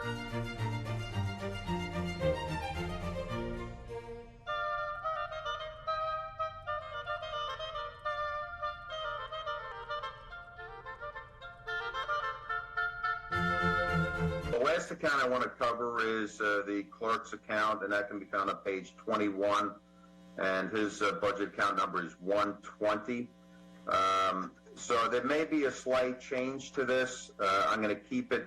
The last account I want to cover is the clerk's account, and that can be found on page 21. And his budget account number is 120. So there may be a slight change to this. I'm going to keep it,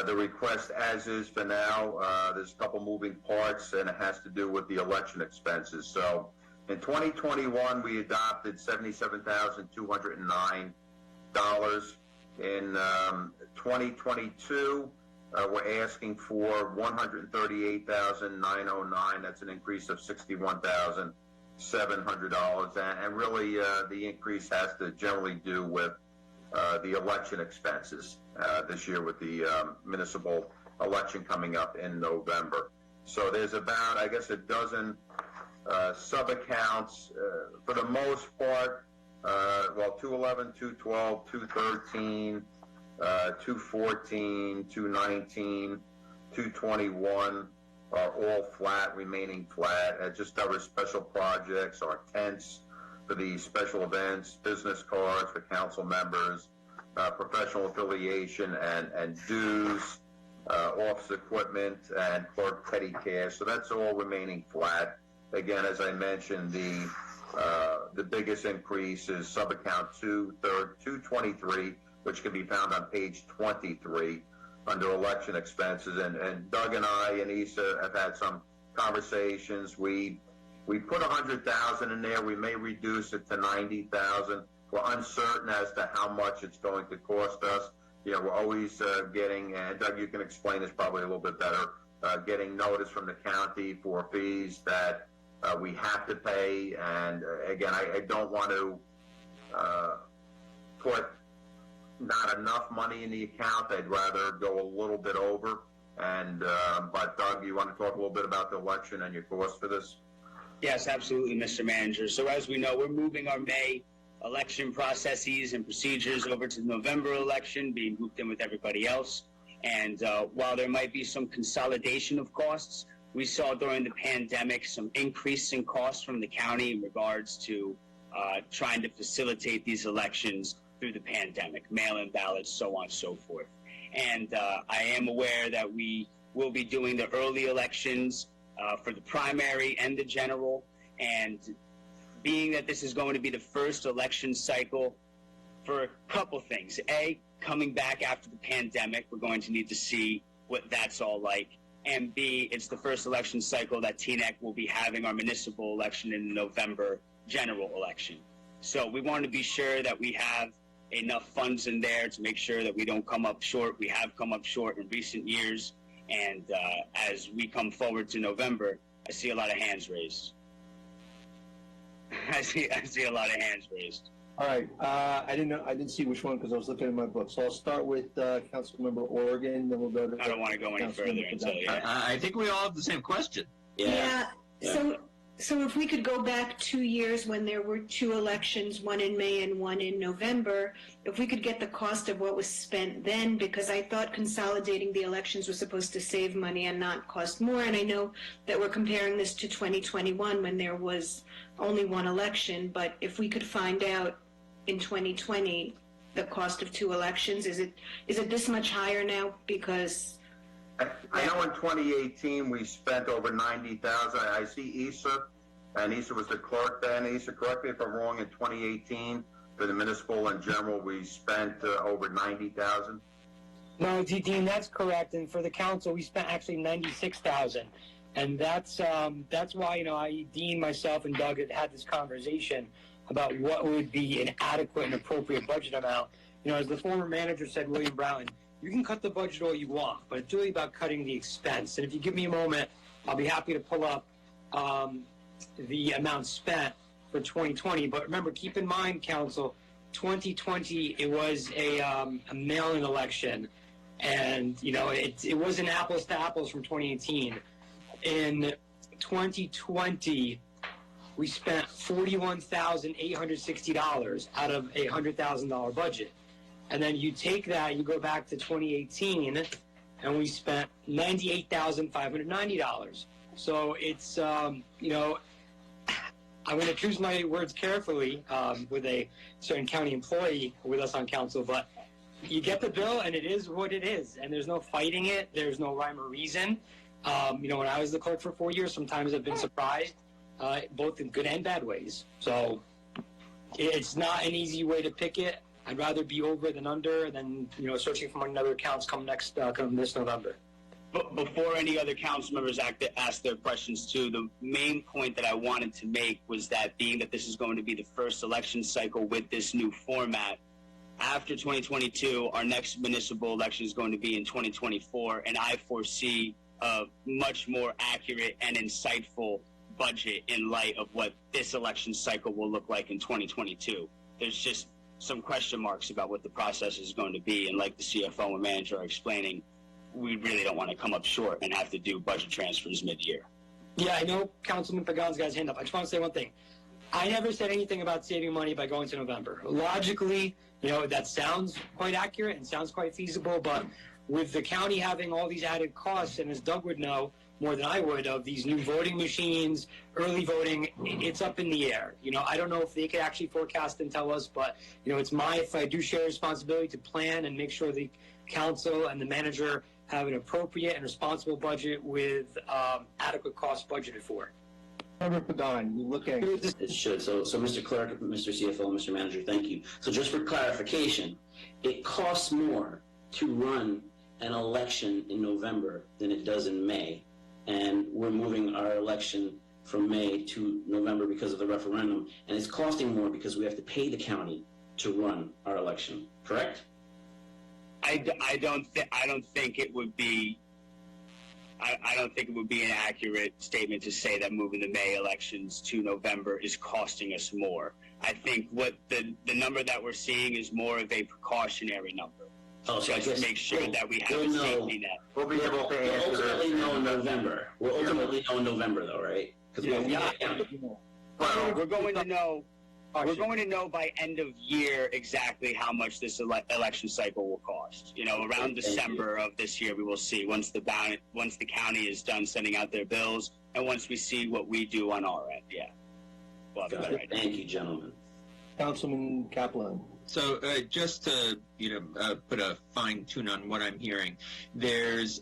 the request as is for now. There's a couple moving parts, and it has to do with the election expenses. So in 2021, we adopted $77,209. In 2022, we're asking for $138,909. That's an increase of $61,700. And really, the increase has to generally do with the election expenses this year with the municipal election coming up in November. So there's about, I guess, a dozen sub-accounts. For the most part, 211, 212, 213, 214, 219, 221 are all flat, remaining flat. Just our special projects, our tents for the special events, business cards for council members, professional affiliation and dues, office equipment, and clerk petty cash. So that's all remaining flat. Again, as I mentioned, the biggest increase is sub-account 223, which can be found on page 23 under election expenses. And Doug and I and Issa have had some conversations. We put $100,000 in there. We may reduce it to $90,000. We're uncertain as to how much it's going to cost us. You know, we're always getting, and Doug, you can explain this probably a little bit better, getting notice from the county for fees that we have to pay. And again, I don't want to put not enough money in the account. I'd rather go a little bit over. And but Doug, you want to talk a little bit about the election and your cost for this? Yes, absolutely, Mr. Manager. So as we know, we're moving our May election processes and procedures over to the November election, being grouped in with everybody else. And while there might be some consolidation of costs, we saw during the pandemic some increase in costs from the county in regards to trying to facilitate these elections through the pandemic, mail-in ballots, so on and so forth. And I am aware that we will be doing the early elections for the primary and the general. And being that this is going to be the first election cycle, for a couple things. A, coming back after the pandemic, we're going to need to see what that's all like. And B, it's the first election cycle that Teaneck will be having our municipal election in the November general election. So we want to be sure that we have enough funds in there to make sure that we don't come up short. We have come up short in recent years. And as we come forward to November, I see a lot of hands raised. I see a lot of hands raised. All right. I didn't see which one because I was looking at my book. So I'll start with Councilmember Oregon, then we'll go to. I don't want to go any further until you. I think we all have the same question. Yeah. So if we could go back 2 years when there were two elections, one in May and one in November, if we could get the cost of what was spent then, because I thought consolidating the elections was supposed to save money and not cost more. And I know that we're comparing this to 2021 when there was only one election, but if we could find out in 2020 the cost of two elections, is it this much higher now? Because I know in 2018 we spent over $90,000. I see Issa, and Issa was the clerk then. Issa, correct me if I'm wrong. In 2018, for the municipal and general, we spent over $90,000. No, Dean, that's correct. And for the council, we spent actually $96,000, and that's why Dean, myself, and Doug had this conversation about what would be an adequate and appropriate budget amount. As the former manager said, William Brown, you can cut the budget all you want, but it's really about cutting the expense. And if you give me a moment, I'll be happy to pull up the amount spent for 2020. But remember, keep in mind, Council, 2020, it was a mail-in election. And, it wasn't apples to apples from 2018. In 2020, we spent $41,860 out of a $100,000 budget. And then you take that, you go back to 2018, and we spent $98,590. So it's, I'm going to choose my words carefully with a certain county employee with us on council, but you get the bill and it is what it is, and there's no fighting it. There's no rhyme or reason. When I was the clerk for 4 years, sometimes I've been surprised, both in good and bad ways. So it's not an easy way to pick it. I'd rather be over than under than, searching for another accounts come this November. But before any other council members ask their questions too, the main point that I wanted to make was that being that this is going to be the first election cycle with this new format, after 2022, our next municipal election is going to be in 2024, and I foresee a much more accurate and insightful budget in light of what this election cycle will look like in 2022. There's just some question marks about what the process is going to be, and like the CFO and manager are explaining, we really don't want to come up short and have to do budget transfers mid-year. Yeah, I know Councilman Pagan's got his hand up. I just want to say one thing. I never said anything about saving money by going to November. Logically, that sounds quite accurate and sounds quite feasible, but with the county having all these added costs, and as Doug would know more than I would, of these new voting machines, early voting, it's up in the air. I don't know if they could actually forecast and tell us, but, it's my fiduciary responsibility to plan and make sure the council and the manager have an appropriate and responsible budget with adequate costs budgeted for. Member Pagan, you look at It should. So Mr. Clerk, Mr. CFO, Mr. Manager, thank you. So just for clarification, it costs more to run an election in November than it does in May. And we're moving our election from May to November because of the referendum. And it's costing more because we have to pay the county to run our election. Correct? I don't think it would be an accurate statement to say that moving the May elections to November is costing us more. I think what the number that we're seeing is more of a precautionary number. Oh, so just to make sure that we have a safety net. We'll be able to answer ultimately know in November. We'll ultimately know in November, though, right? Because We're going to know. We're going to know by end of year exactly how much this election cycle will cost. Around December of this year, we will see once the county is done sending out their bills, and once we see what we do on our end. Yeah. We'll have a better idea. Thank you, gentlemen. Councilman Kaplan. So just to put a fine tune on what I'm hearing, there's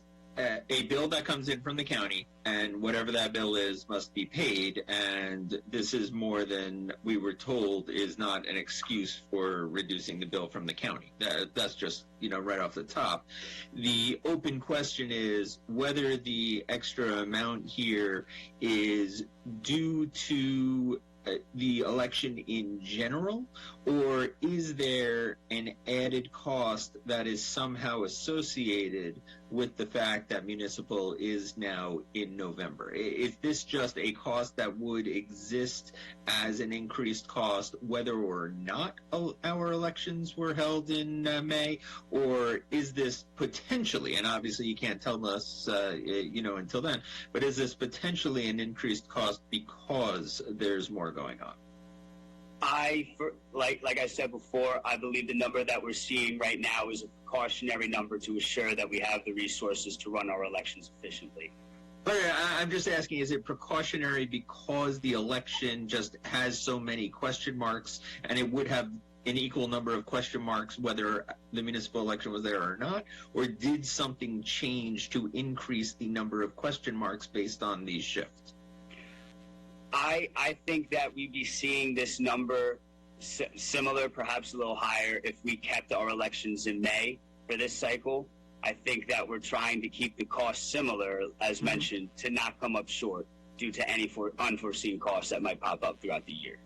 a bill that comes in from the county, and whatever that bill is must be paid, and this is more than we were told is not an excuse for reducing the bill from the county. That's just right off the top. The open question is whether the extra amount here is due to the election in general, or is there an added cost that is somehow associated with the fact that municipal is now in November? Is this just a cost that would exist as an increased cost whether or not our elections were held in May, or is this potentially, and obviously you can't tell us until then, but is this potentially an increased cost because there's more going on? Like I said before, I believe the number that we're seeing right now is a precautionary number to assure that we have the resources to run our elections efficiently. But I'm just asking, is it precautionary because the election just has so many question marks, and it would have an equal number of question marks whether the municipal election was there or not, or did something change to increase the number of question marks based on these shifts? I think that we'd be seeing this number similar, perhaps a little higher, if we kept our elections in May for this cycle. I think that we're trying to keep the costs similar, as mentioned, to not come up short due to any unforeseen costs that might pop up throughout the year.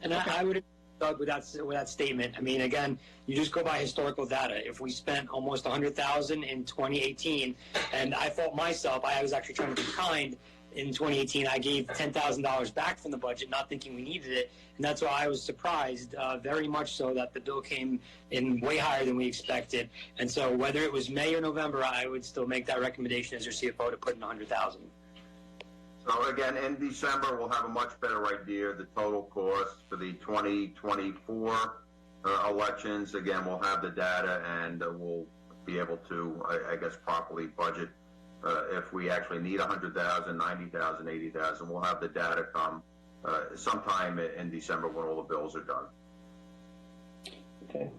And I would agree, Doug, with that statement. I mean, again, you just go by historical data. If we spent almost $100,000 in 2018, and I fault myself, I was actually trying to be kind. In 2018, I gave $10,000 back from the budget, not thinking we needed it, and that's why I was surprised, very much so, that the bill came in way higher than we expected. And so, whether it was May or November, I would still make that recommendation as your CFO to put in $100,000. So again, in December, we'll have a much better idea of the total cost for the 2024 elections. Again, we'll have the data, and we'll be able to, I guess, properly budget if we actually need 100,000, 90,000, 80,000. We'll have the data come sometime in December when all the bills are done. Okay.